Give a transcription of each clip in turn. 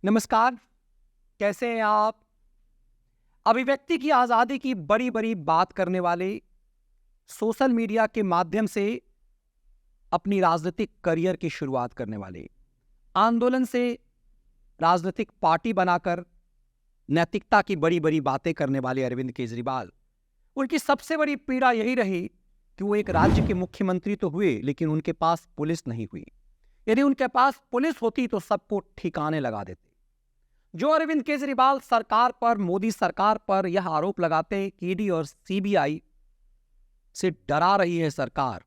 नमस्कार। कैसे हैं आप? अभिव्यक्ति की आज़ादी की बड़ी बड़ी बात करने वाले, सोशल मीडिया के माध्यम से अपनी राजनीतिक करियर की शुरुआत करने वाले, आंदोलन से राजनीतिक पार्टी बनाकर नैतिकता की बड़ी बड़ी बातें करने वाले अरविंद केजरीवाल, उनकी सबसे बड़ी पीड़ा यही रही कि वो एक राज्य के मुख्यमंत्री तो हुए, लेकिन उनके पास पुलिस नहीं हुई। यदि उनके पास पुलिस होती तो सबको ठिकाने लगा देते। जो अरविंद केजरीवाल सरकार पर, मोदी सरकार पर यह आरोप लगाते हैं कि ईडी और सीबीआई से डरा रही है सरकार,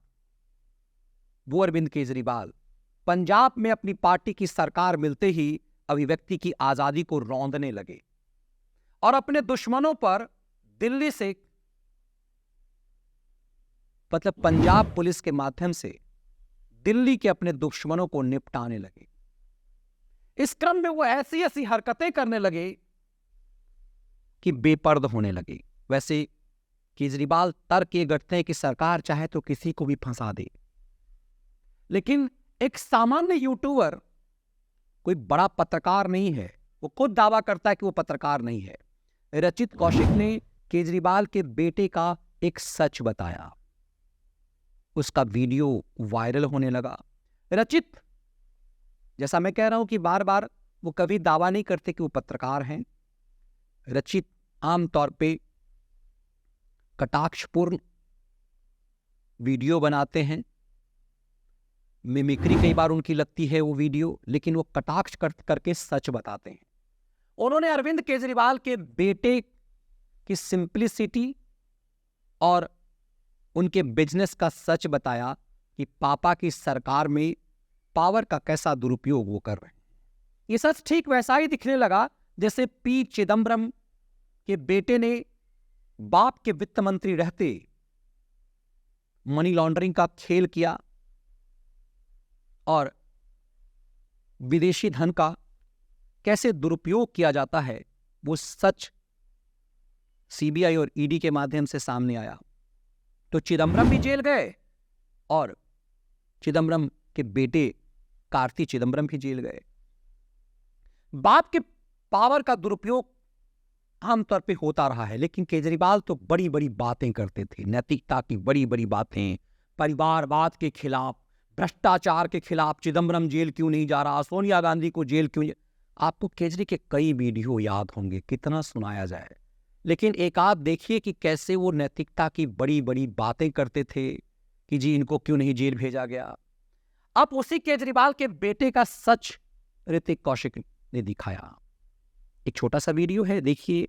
वो अरविंद केजरीवाल पंजाब में अपनी पार्टी की सरकार मिलते ही अभिव्यक्ति की आजादी को रौंदने लगे और अपने दुश्मनों पर दिल्ली से, मतलब पंजाब पुलिस के माध्यम से दिल्ली के अपने दुश्मनों को निपटाने लगे। इस क्रम में वो ऐसी ऐसी हरकतें करने लगे कि बेपर्द होने लगे। वैसे केजरीवाल तर्क ये गढ़ते हैं कि सरकार चाहे तो किसी को भी फंसा दे, लेकिन एक सामान्य यूट्यूबर कोई बड़ा पत्रकार नहीं है। वो खुद दावा करता है कि वो पत्रकार नहीं है। रचित कौशिक ने केजरीवाल के बेटे का एक सच बताया, उसका वीडियो वायरल होने लगा। रचित, जैसा मैं कह रहा हूं कि बार बार वो कभी दावा नहीं करते कि वो पत्रकार हैं। रचित आमतौर पे कटाक्षपूर्ण वीडियो बनाते हैं, मिमिक्री कई बार उनकी लगती है वो वीडियो, लेकिन वो कटाक्ष करके सच बताते हैं। उन्होंने अरविंद केजरीवाल के बेटे की सिंप्लिसिटी और उनके बिजनेस का सच बताया कि पापा की सरकार में पावर का कैसा दुरुपयोग वो कर रहे हैं। ये सच ठीक वैसा ही दिखने लगा जैसे पी चिदम्बरम के बेटे ने बाप के वित्त मंत्री रहते मनी लॉन्ड्रिंग का खेल किया और विदेशी धन का कैसे दुरुपयोग किया जाता है, वो सच सीबीआई और ईडी के माध्यम से सामने आया। तो चिदम्बरम भी जेल गए और चिदम्बरम के बेटे कार्ति चिदम्बरम भी जेल गए। बाप के पावर का दुरुपयोग आमतौर पे होता रहा है, लेकिन केजरीवाल तो बड़ी बड़ी बातें करते थे, नैतिकता की बड़ी बड़ी बातें, परिवारवाद के खिलाफ, भ्रष्टाचार के खिलाफ। चिदम्बरम जेल क्यों नहीं जा रहा, सोनिया गांधी को जेल क्यों। आपको केजरी के कई वीडियो याद होंगे, कितना सुनाया जाए, लेकिन एक आध देखिए कि कैसे वो नैतिकता की बड़ी बड़ी बातें करते थे कि जी इनको क्यों नहीं जेल भेजा गया। अब उसी केजरीवाल के बेटे का सच ऋतिक कौशिक ने दिखाया। एक छोटा सा वीडियो है, देखिए।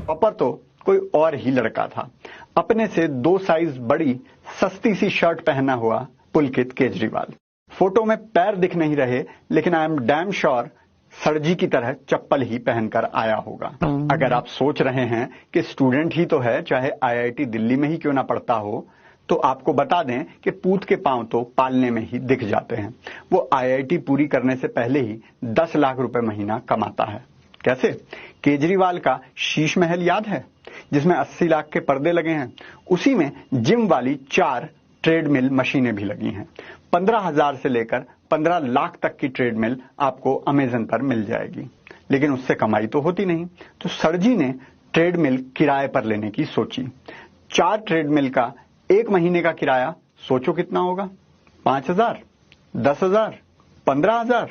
पापा तो कोई और ही लड़का था, अपने से 2 साइज बड़ी सस्ती सी शर्ट पहना हुआ पुलकित केजरीवाल। फोटो में पैर दिख नहीं रहे, लेकिन आई एम डैम श्योर सरजी की तरह चप्पल ही पहनकर आया होगा। अगर आप सोच रहे हैं कि स्टूडेंट ही तो है, चाहे आईआईटी दिल्ली में ही क्यों ना पढ़ता हो, तो आपको बता दें कि पूत के पांव तो पालने में ही दिख जाते हैं। वो आईआईटी पूरी करने से पहले ही 10 लाख रुपए महीना कमाता है। कैसे? केजरीवाल का शीश महल याद है, जिसमें 80 लाख के पर्दे लगे हैं? उसी में जिम वाली 4 ट्रेडमिल मशीनें भी लगी हैं। 15,000 से लेकर 15 लाख तक की ट्रेडमिल आपको अमेजन पर मिल जाएगी, लेकिन उससे कमाई तो होती नहीं। तो सरजी ने ट्रेडमिल किराए पर लेने की सोची। 4 ट्रेडमिल का 1 महीने का किराया सोचो कितना होगा? 5,000, 10,000, 15,000?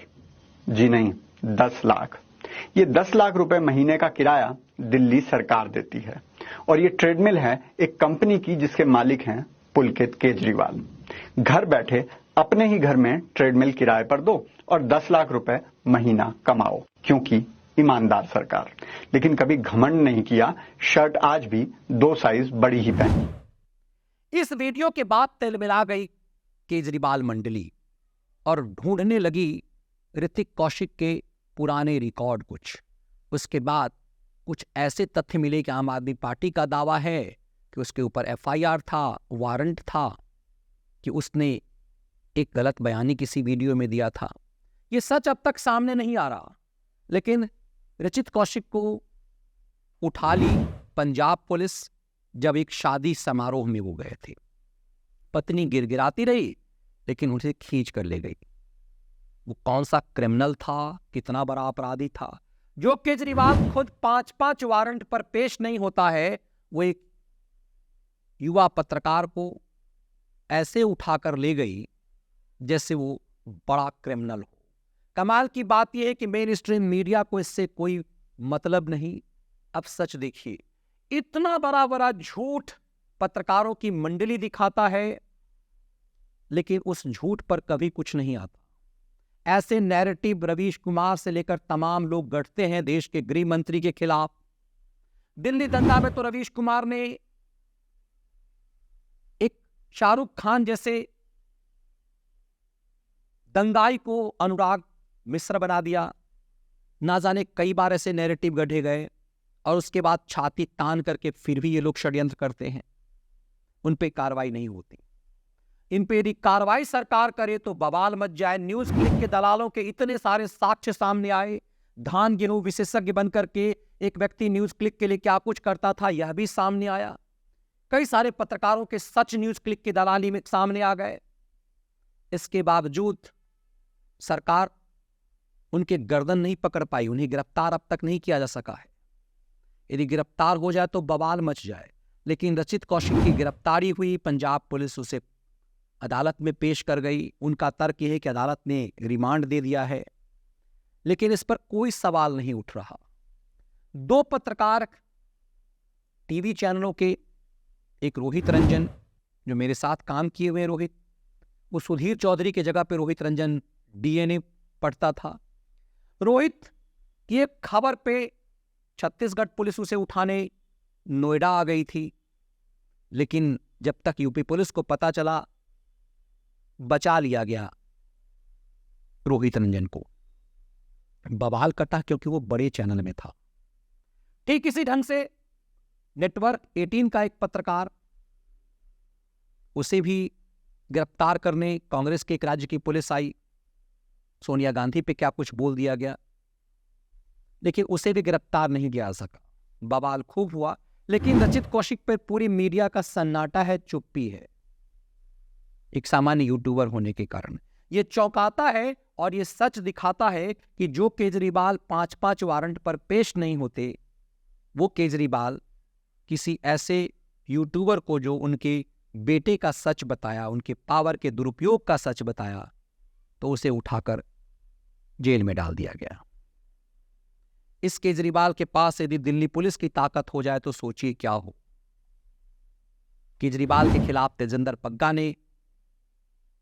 जी नहीं, 10 लाख। ये 10 लाख रुपए महीने का किराया दिल्ली सरकार देती है, और ये ट्रेडमिल है एक कंपनी की जिसके मालिक हैं पुलकित केजरीवाल। घर बैठे अपने ही घर में ट्रेडमिल किराए पर दो और 10 लाख रुपए महीना कमाओ, क्योंकि ईमानदार सरकार। लेकिन कभी घमंड नहीं किया, शर्ट आज भी 2 साइज बड़ी ही पहनी। इस वीडियो के बाद तिलमिला गई केजरीवाल मंडली और ढूंढने लगी ऋतिक कौशिक के पुराने रिकॉर्ड कुछ। उसके बाद कुछ ऐसे तथ्य मिले कि आम आदमी पार्टी का दावा है कि उसके ऊपर एफआईआर था, वारंट था, कि उसने एक गलत बयानी किसी वीडियो में दिया था। ये सच अब तक सामने नहीं आ रहा, लेकिन रचित कौशिक को उठा ली पंजाब पुलिस जब एक शादी समारोह में वो गए थे। पत्नी गिड़गिड़ाती रही, लेकिन उसे खींच कर ले गई। वो कौन सा क्रिमिनल था, कितना बड़ा अपराधी था, जो केजरीवाल खुद 5-5 वारंट पर पेश नहीं होता है, वो एक युवा पत्रकार को ऐसे उठाकर ले गई जैसे वो बड़ा क्रिमिनल हो। कमाल की बात यह है कि मेन स्ट्रीम मीडिया को इससे कोई मतलब नहीं। अब सच देखिए, इतना बड़ा बड़ा झूठ पत्रकारों की मंडली दिखाता है, लेकिन उस झूठ पर कभी कुछ नहीं आता। ऐसे नैरेटिव रवीश कुमार से लेकर तमाम लोग गढ़ते हैं देश के गृह मंत्री के खिलाफ। दिल्ली दंगा में तो रवीश कुमार ने एक शाहरुख खान जैसे दंगाई को अनुराग मिश्र बना दिया। ना जाने कई बार ऐसे नैरेटिव गढ़े गए और उसके बाद छाती तान करके फिर भी ये लोग षड्यंत्र करते हैं, उन पे कार्रवाई नहीं होती। इन पे यदि कार्रवाई सरकार करे तो बवाल मच जाए। न्यूज क्लिक के दलालों के इतने सारे साक्ष्य सामने आए। धान गेहूं विशेषज्ञ बनकर के एक व्यक्ति न्यूज क्लिक के लिए क्या कुछ करता था, यह भी सामने आया। कई सारे पत्रकारों के सच न्यूज क्लिक की दलाली में सामने आ गए। इसके बावजूद सरकार उनके गर्दन नहीं पकड़ पाई, उन्हें गिरफ्तार अब तक नहीं किया जा सका है। यदि गिरफ्तार हो जाए तो बवाल मच जाए। लेकिन रचित कौशिक की गिरफ्तारी हुई, पंजाब पुलिस उसे अदालत में पेश कर गई। उनका तर्क यह है कि अदालत ने रिमांड दे दिया है, लेकिन इस पर कोई सवाल नहीं उठ रहा। 2 पत्रकार टीवी चैनलों के, एक रोहित रंजन जो मेरे साथ काम किए हुए रोहित, वो सुधीर चौधरी की जगह पे रोहित रंजन डीएनए पढ़ता था। रोहित की एक खबर पे छत्तीसगढ़ पुलिस उसे उठाने नोएडा आ गई थी, लेकिन जब तक यूपी पुलिस को पता चला, बचा लिया गया रोहित रंजन को। बवाल कटा क्योंकि वो बड़े चैनल में था। ठीक इसी ढंग से नेटवर्क 18 का एक पत्रकार, उसे भी गिरफ्तार करने कांग्रेस के एक राज्य की पुलिस आई। सोनिया गांधी पे क्या कुछ बोल दिया गया, लेकिन उसे भी गिरफ्तार नहीं किया जा सका। बवाल खूब हुआ, लेकिन रचित कौशिक पर पूरी मीडिया का सन्नाटा है, चुप्पी है। एक सामान्य यूट्यूबर होने के कारण यह चौंकाता है और यह सच दिखाता है कि जो केजरीवाल 5-5 वारंट पर पेश नहीं होते, वो केजरीवाल किसी ऐसे यूट्यूबर को जो उनके बेटे का सच बताया, उनके पावर के दुरुपयोग का सच बताया, तो उसे उठाकर जेल में डाल दिया गया। इस केजरीवाल के पास यदि दिल्ली पुलिस की ताकत हो जाए तो सोचिए क्या हो। केजरीवाल के खिलाफ तेजिंदर बग्गा ने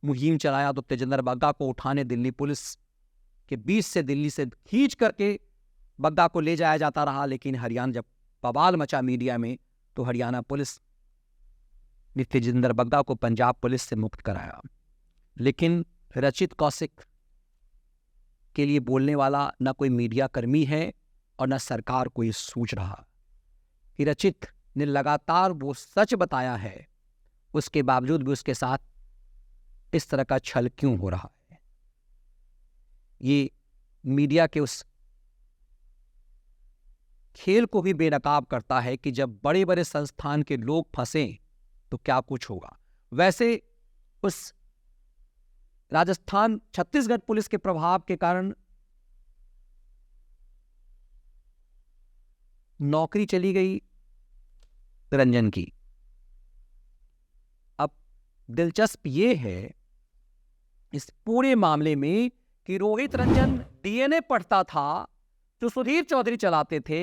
मुहिम चलाया, तो तेजिंदर बग्गा को उठाने दिल्ली पुलिस के बीच से, दिल्ली से खींच करके बग्गा को ले जाया जाता रहा। लेकिन हरियाणा जब बवाल मचा मीडिया में, तो हरियाणा पुलिस ने तेजिंदर बग्गा को पंजाब पुलिस से मुक्त कराया। लेकिन रचित कौशिक के लिए बोलने वाला न कोई मीडिया कर्मी है और न सरकार को ये सोच रहा कि रचित ने लगातार वो सच बताया है, उसके बावजूद भी उसके साथ इस तरह का छल क्यों हो रहा है। ये मीडिया के उस खेल को भी बेनकाब करता है कि जब बड़े बड़े संस्थान के लोग फंसे तो क्या कुछ होगा। वैसे उस राजस्थान छत्तीसगढ़ पुलिस के प्रभाव के कारण नौकरी चली गई रंजन की। अब दिलचस्प ये है इस पूरे मामले में कि रोहित रंजन डीएनए पढ़ता था, जो सुधीर चौधरी चलाते थे।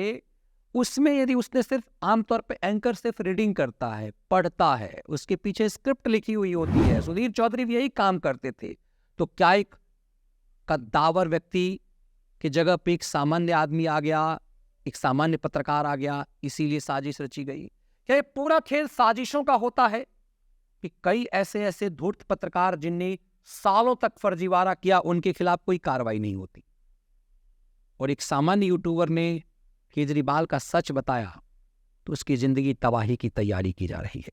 उसमें यदि उसने सिर्फ आमतौर पे एंकर सिर्फ रीडिंग करता है, पढ़ता है, उसके पीछे स्क्रिप्ट लिखी हुई होती है, सुधीर चौधरी भी यही काम करते थे, तो क्या एक कद्दावर व्यक्ति की जगह पे एक सामान्य आदमी आ गया, एक सामान्य पत्रकार आ गया, इसीलिए साजिश रची गई? क्या ये पूरा खेल साजिशों का होता है कि कई ऐसे ऐसे धूर्त पत्रकार जिनने सालों तक फर्जीवाड़ा किया, उनके खिलाफ कोई कार्रवाई नहीं होती, और एक सामान्य यूट्यूबर ने केजरीवाल का सच बताया तो उसकी जिंदगी तबाही की तैयारी की जा रही है।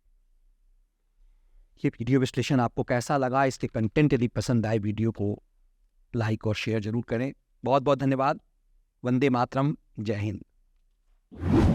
ये वीडियो विश्लेषण आपको कैसा लगा? इसके कंटेंट यदि पसंद आए, वीडियो को लाइक और शेयर जरूर करें। बहुत बहुत धन्यवाद। वंदे मातरम। जय हिंद।